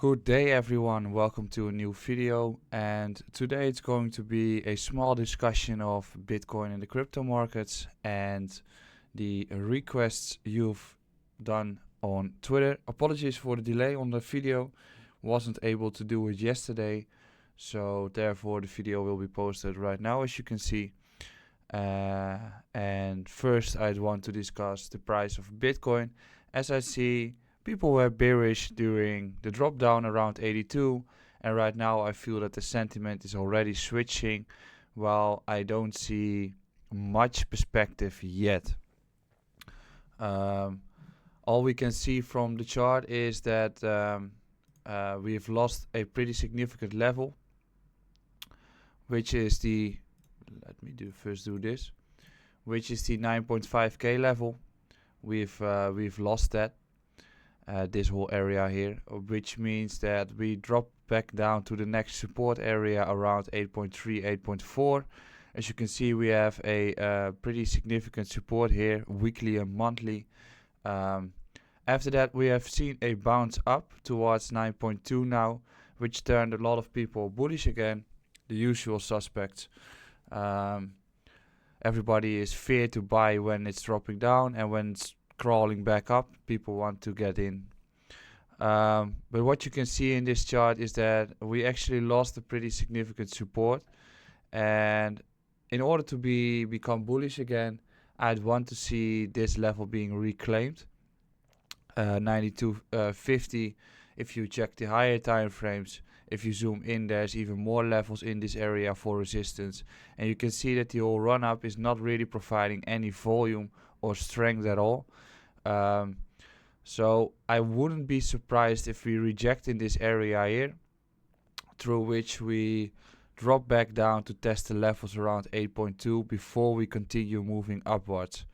Good day everyone, welcome to a new video, and today it's going to be a small discussion of Bitcoin and the crypto markets and the requests you've done on Twitter. Apologies for the delay on the video, wasn't able to do it yesterday, so therefore the video will be posted right now, as you can see. And first I'd want to discuss the price of Bitcoin. As I see, people were bearish during the drop down around 82, and right now I feel that the sentiment is already switching, while I don't see much perspective yet. All we can see from the chart is that we've lost a pretty significant level, which is the, let me first do this, which is the 9.5k level. We've lost that. This whole area here, which means that we drop back down to the next support area around 8.3, 8.4. As you can see, we have a pretty significant support here, weekly and monthly. After that, we have seen a bounce up towards 9.2 now, which turned a lot of people bullish again, the usual suspects. Everybody is feared to buy when it's dropping down, and when it's crawling back up, people want to get in. But what you can see in this chart is that we actually lost a pretty significant support, and in order to become bullish again, I'd want to see this level being reclaimed. 92.50. If you check the higher time frames, if you zoom in, there's even more levels in this area for resistance, and you can see that the whole run up is not really providing any volume or strength at all. So I wouldn't be surprised if we reject in this area here, through which we drop back down to test the levels around 8.2 before we continue moving upwards.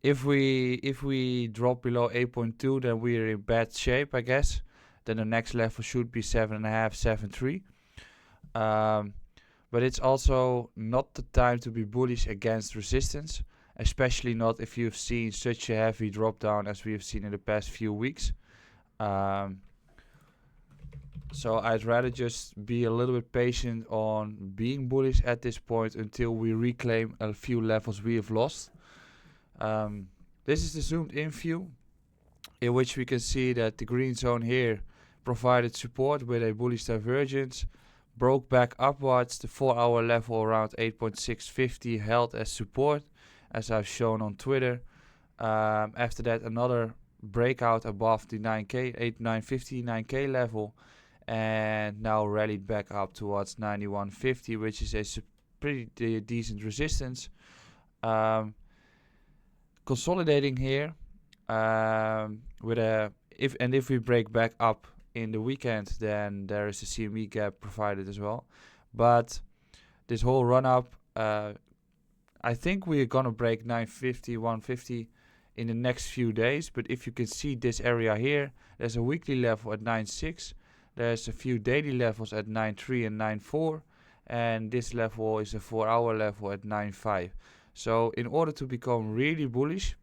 If we drop below 8.2, then we're in bad shape, I guess. Then the next level should be 7.5, 7.3. But it's also not the time to be bullish against resistance, especially not if you've seen such a heavy drop down as we have seen in the past few weeks. So I'd rather just be a little bit patient on being bullish at this point until we reclaim a few levels we have lost. This is the zoomed in view, in which we can see that the green zone here provided support with a bullish divergence, broke back upwards. The 4-hour level around 8.650 held as support, as I've shown on Twitter. After that, another breakout above the 9k, 950, 9k level, and now rallied back up towards 91.50, which is a pretty decent resistance. Consolidating here, if we break back up in the weekend, then there is a CME gap provided as well. But this whole run up, I think we're gonna break 950, 150 in the next few days. But if you can see this area here, there's a weekly level at 9.6. There's a few daily levels at 9.3 and 9.4, and this level is a 4-hour level at 9.5. So in order to become really bullish,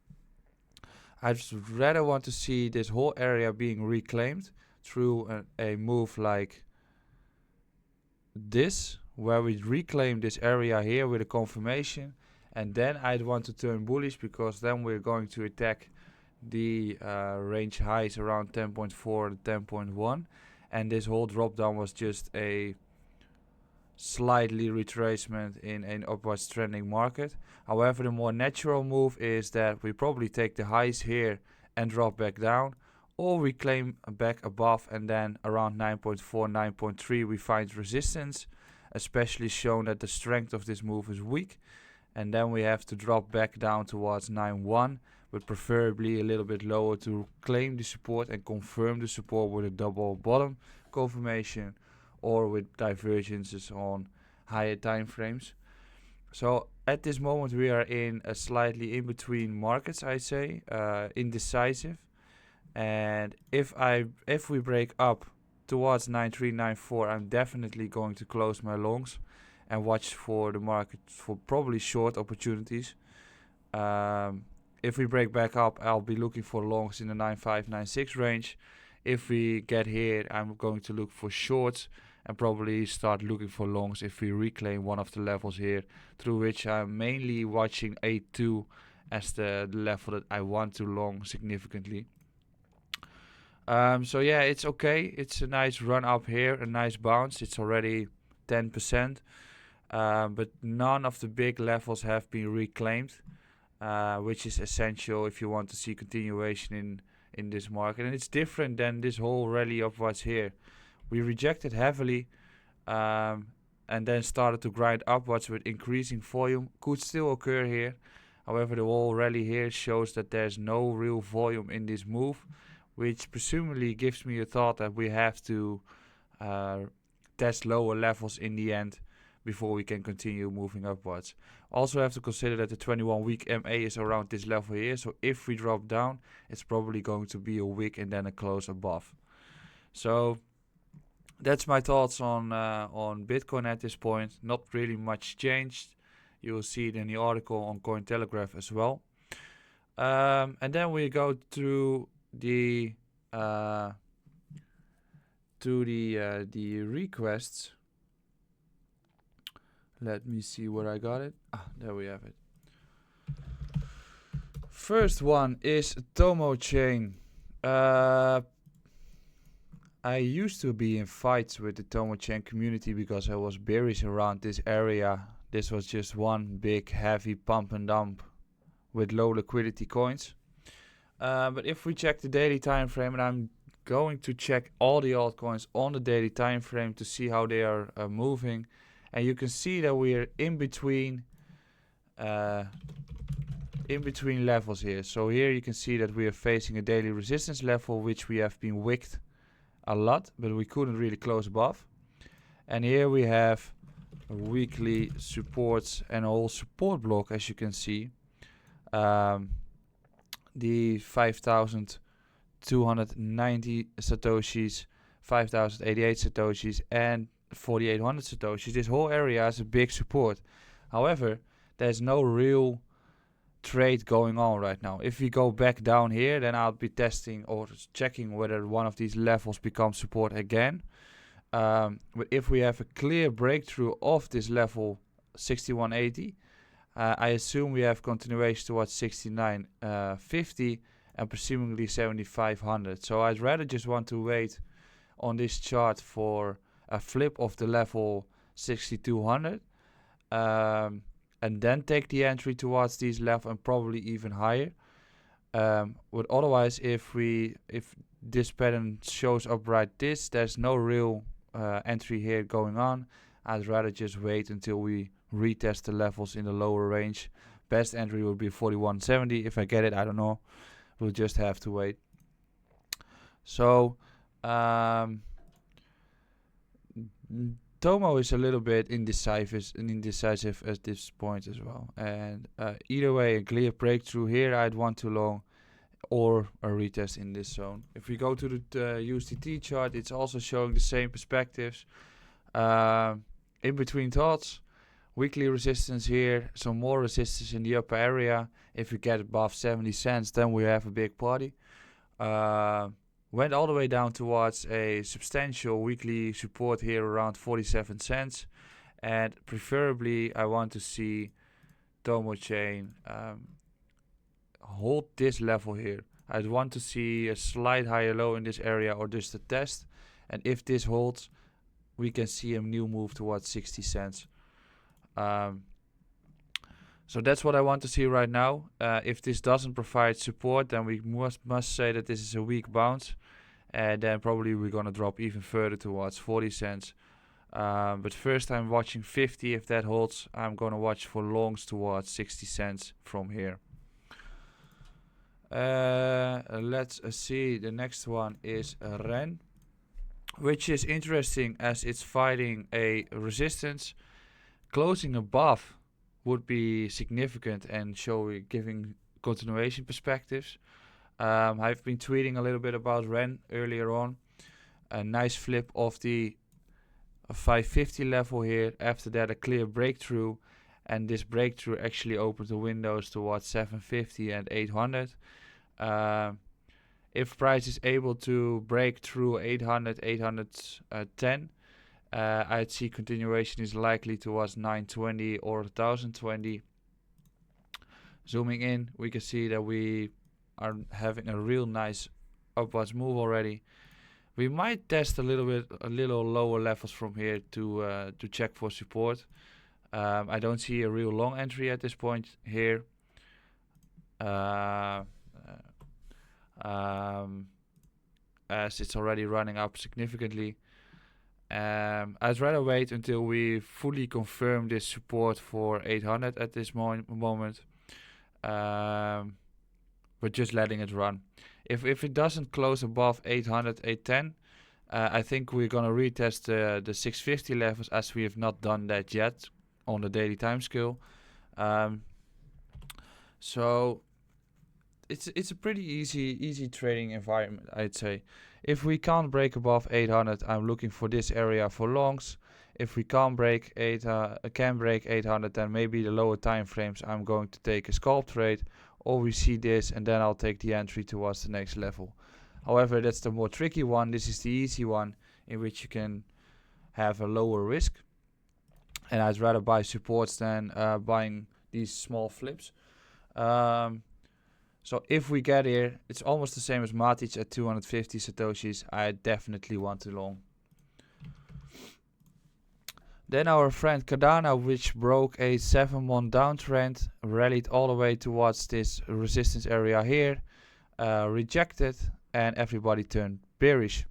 I just rather want to see this whole area being reclaimed through a move like this, where we reclaim this area here with a confirmation, and then I'd want to turn bullish, because then we're going to attack the range highs around 10.4 to 10.1, and this whole drop down was just a slightly retracement in an upwards trending market. However, the more natural move is that we probably take the highs here and drop back down, or we claim back above, and then around 9.4, 9.3 we find resistance, especially shown that the strength of this move is weak, and then we have to drop back down towards 9.1, but preferably a little bit lower to claim the support and confirm the support with a double bottom confirmation, or with divergences on higher time frames. So at this moment we are in a slightly in between markets, I say, indecisive. And if we break up towards 9.3, 9.4, I'm definitely going to close my longs and watch for the market for probably short opportunities. If we break back up, I'll be looking for longs in the 9.5, 9.6 range. If we get here, I'm going to look for shorts and probably start looking for longs if we reclaim one of the levels here, through which I'm mainly watching 8.2 as the level that I want to long significantly. So yeah, it's okay. It's a nice run up here, a nice bounce. It's already 10%, but none of the big levels have been reclaimed, which is essential if you want to see continuation in this market. And it's different than this whole rally upwards here. We rejected heavily, and then started to grind upwards with increasing volume. Could still occur here. However, the whole rally here shows that there's no real volume in this move, which presumably gives me a thought that we have to test lower levels in the end before we can continue moving upwards. Also have to consider that the 21-week MA is around this level here, so if we drop down, it's probably going to be a wick and then a close above. So that's my thoughts on Bitcoin at this point. Not really much changed. You will see it in the article on Cointelegraph as well. And then we go through the requests. Let me see where I got it. There we have it. First one is TomoChain. I used to be in fights with the TomoChain community because I was bearish around this area. This was just one big heavy pump and dump with low liquidity coins. But if we check the daily time frame, and I'm going to check all the altcoins on the daily time frame to see how they are moving, and you can see that we are in between levels here. So here you can see that we are facing a daily resistance level, which we have been wicked a lot, but we couldn't really close above. And here we have weekly supports and a whole support block, as you can see. The 5,290 satoshis, 5,088 satoshis, and 4,800 satoshis. This whole area is a big support. However, there's no real trade going on right now. If we go back down here, then I'll be testing or checking whether one of these levels becomes support again. But if we have a clear breakthrough of this level 6180, I assume we have continuation towards 6950 and presumably 7500. So I'd rather just want to wait on this chart for a flip of the level 6200, and then take the entry towards these levels and probably even higher. But otherwise, if this pattern shows up right there's no real entry here going on. I'd rather just wait until we retest the levels in the lower range. Best entry would be 4170. If I get it, I don't know. We'll just have to wait. So Tomo is a little bit indecisive at this point as well. And either way, a clear breakthrough here, I'd want to long, or a retest in this zone. If we go to the USDT chart, it's also showing the same perspectives. In between thoughts, weekly resistance here, some more resistance in the upper area. If we get above 70 cents, then we have a big party. Went all the way down towards a substantial weekly support here around 47 cents. And preferably, I want to see TomoChain hold this level here. I'd want to see a slight higher low in this area or just a test. And if this holds, we can see a new move towards 60 cents. So that's what I want to see right now. If this doesn't provide support, then we must say that this is a weak bounce. And then probably we're going to drop even further towards 40 cents. But first I'm watching 50. If that holds, I'm going to watch for longs towards 60 cents from here. Let's see. The next one is REN, which is interesting as it's fighting a resistance. Closing above would be significant and giving continuation perspectives. I've been tweeting a little bit about REN earlier on. A nice flip of the 550 level here. After that, a clear breakthrough, and this breakthrough actually opened the windows towards 750 and 800. If price is able to break through 800, 810, I'd see continuation is likely towards 920 or 1020. Zooming in, we can see that we are having a real nice upwards move already. We might test a little lower levels from here to check for support. I don't see a real long entry at this point here. As it's already running up significantly. I'd rather wait until we fully confirm this support for 800 at this moment. But just letting it run. If it doesn't close above 800, 810, I think we're gonna retest the 650 levels, as we have not done that yet on the daily time scale. So it's a pretty easy trading environment, I'd say. If we can't break above 800, I'm looking for this area for longs. If we can't break 800, then maybe the lower time frames I'm going to take a scalp trade, or we see this and then I'll take the entry towards the next level. However, that's the more tricky one. This is the easy one in which you can have a lower risk, and I'd rather buy supports than buying these small flips. So if we get here, it's almost the same as Matic at 250 Satoshis. I definitely want to long. Then our friend Cardano, which broke a 7-month downtrend, rallied all the way towards this resistance area here, rejected, and everybody turned bearish.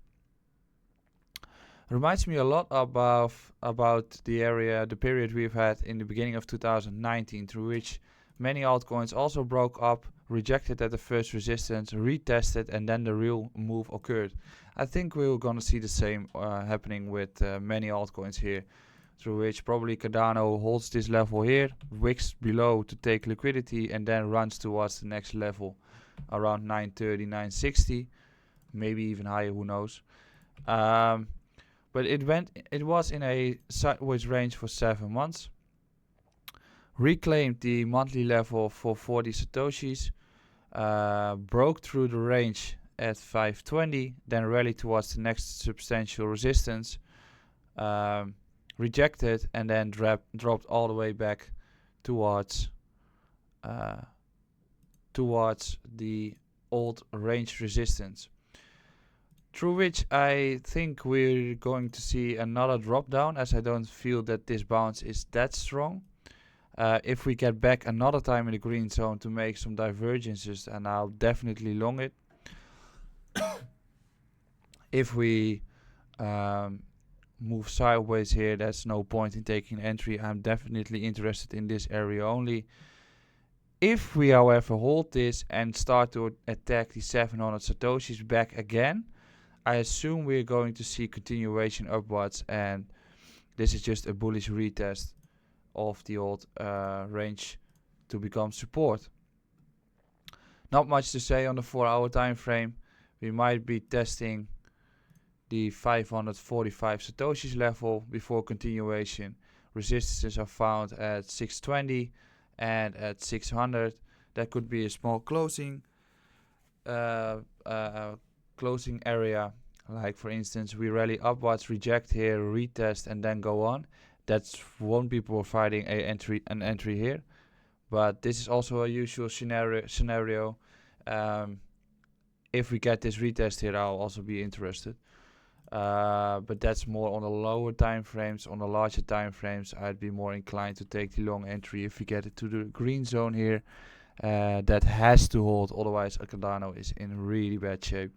Reminds me a lot about the period we've had in the beginning of 2019, through which many altcoins also broke up, rejected at the first resistance, retested, and then the real move occurred. I think we're gonna see the same happening with many altcoins here, through which probably Cardano holds this level here, wicks below to take liquidity, and then runs towards the next level around 930, 960, maybe even higher, who knows. But it was in a sideways range for 7 months. Reclaimed the monthly level for 40 Satoshis, broke through the range at 520, then rallied towards the next substantial resistance, rejected, and then dropped all the way back towards the old range resistance. Through which I think we're going to see another drop down, as I don't feel that this bounce is that strong. If we get back another time in the green zone to make some divergences, and I'll definitely long it. If we move sideways here, there's no point in taking entry. I'm definitely interested in this area only. If we, however, hold this and start to attack the 700 Satoshis back again, I assume we're going to see continuation upwards, and this is just a bullish retest of the old range to become support. Not much to say on the 4-hour time frame. We might be testing the 545 Satoshis level before continuation. Resistances are found at 620 and at 600. That could be a small closing area. Like for instance, we rally upwards, reject here, retest, and then go on. That won't be providing an entry here, but this is also a usual scenario. If we get this retest here, I'll also be interested. But that's more on the lower time frames. On the larger time frames, I'd be more inclined to take the long entry if we get it to the green zone here. That has to hold, otherwise Cardano is in really bad shape.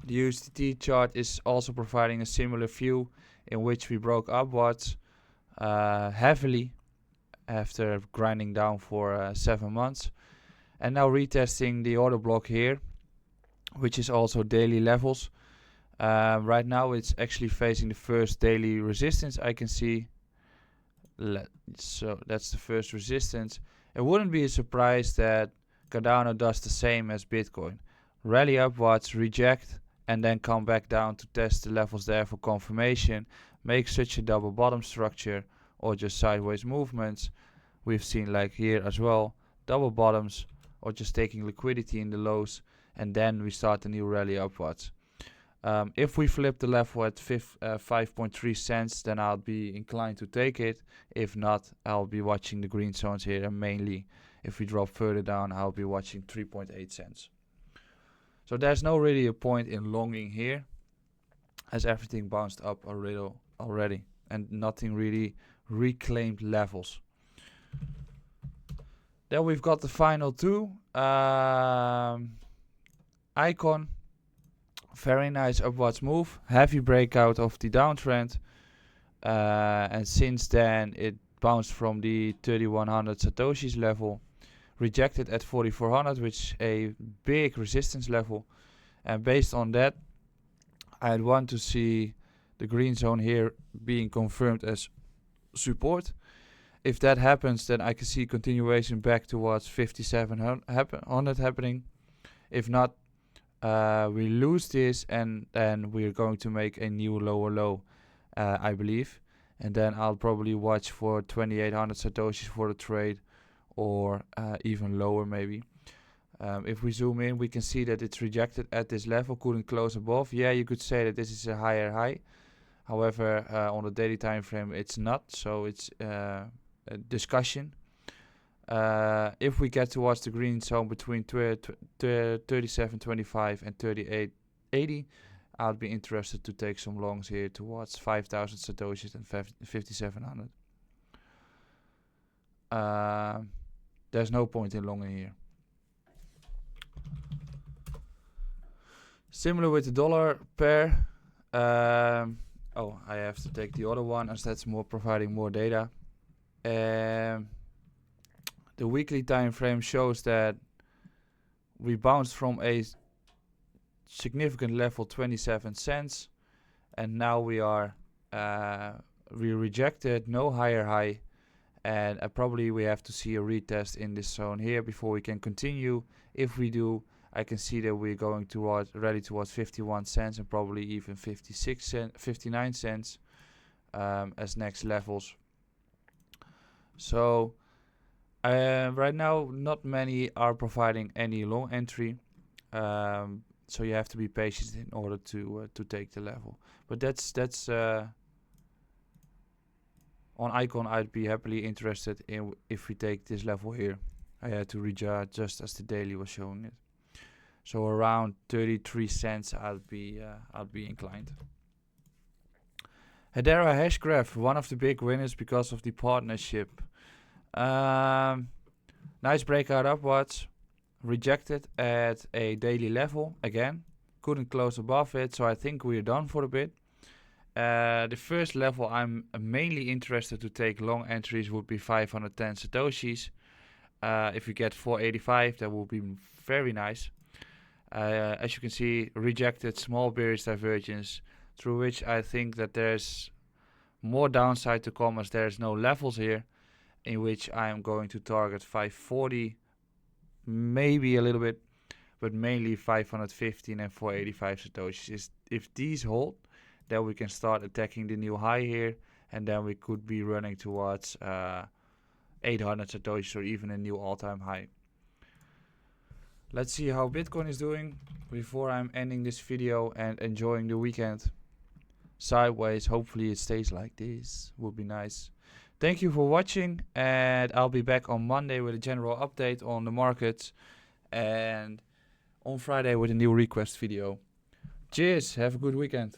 The USDT chart is also providing a similar view, in which we broke upwards heavily after grinding down for 7 months, and now retesting the order block here, which is also daily levels. Right now it's actually facing the first daily resistance I can see. So that's the first resistance. It wouldn't be a surprise that Cardano does the same as Bitcoin. Rally upwards, reject, and then come back down to test the levels there for confirmation, make such a double bottom structure, or just sideways movements. We've seen, like here as well, double bottoms or just taking liquidity in the lows, and then we start a new rally upwards. If we flip the level at 5.3 cents, then I'll be inclined to take it. If not, I'll be watching the green zones here, and mainly if we drop further down, I'll be watching 3.8 cents. So there's no really a point in longing here, as everything bounced up a little already and nothing really reclaimed levels. Then we've got the final two. Icon, very nice upwards move, heavy breakout of the downtrend, and since then it bounced from the 3100 Satoshis level, rejected at 4400, which is a big resistance level, and based on that I'd want to see the green zone here being confirmed as support. If that happens, then I can see continuation back towards 5700 happening. If not, we lose this, and then we're going to make a new lower low, I believe, and then I'll probably watch for 2800 Satoshis for the trade, or even lower maybe. If we zoom in, we can see that it's rejected at this level, couldn't close above. Yeah, you could say that this is a higher high. However, on the daily time frame, it's not, so it's a discussion. If we get towards the green zone between 37.25 and 38.80, I'll be interested to take some longs here towards 5,000 Satoshis and 5,700. There's no point in longing here. Similar with the dollar pair. Oh, I have to take the other one as that's more providing more data. The weekly time frame shows that we bounced from a significant level, 27 cents, and now we rejected, no higher high, and probably we have to see a retest in this zone here before we can continue. If we do, I can see that we're going towards 51 cents and probably even 59 cents as next levels. So right now, not many are providing any long entry, so you have to be patient in order to take the level. But that's on Icon. I'd be happily interested in if we take this level here. I had to readjust just as the daily was showing it. So around 33 cents, I'll be inclined. Hedera Hashgraph, one of the big winners because of the partnership. Nice breakout upwards, rejected at a daily level again, couldn't close above it, so I think we're done for a bit. The first level I'm mainly interested to take long entries would be 510 Satoshis. If we get 485, that will be very nice. As you can see, rejected small bearish divergence, through which I think that there's more downside to come as there's no levels here, in which I am going to target 540, maybe a little bit, but mainly 515 and 485 Satoshis. If these hold, then we can start attacking the new high here, and then we could be running towards 800 Satoshis or even a new all-time high. Let's see how Bitcoin is doing before I'm ending this video and enjoying the weekend. Sideways, hopefully it stays like this, would be nice. Thank you for watching, and I'll be back on Monday with a general update on the markets, and on Friday with a new request video. Cheers, have a good weekend.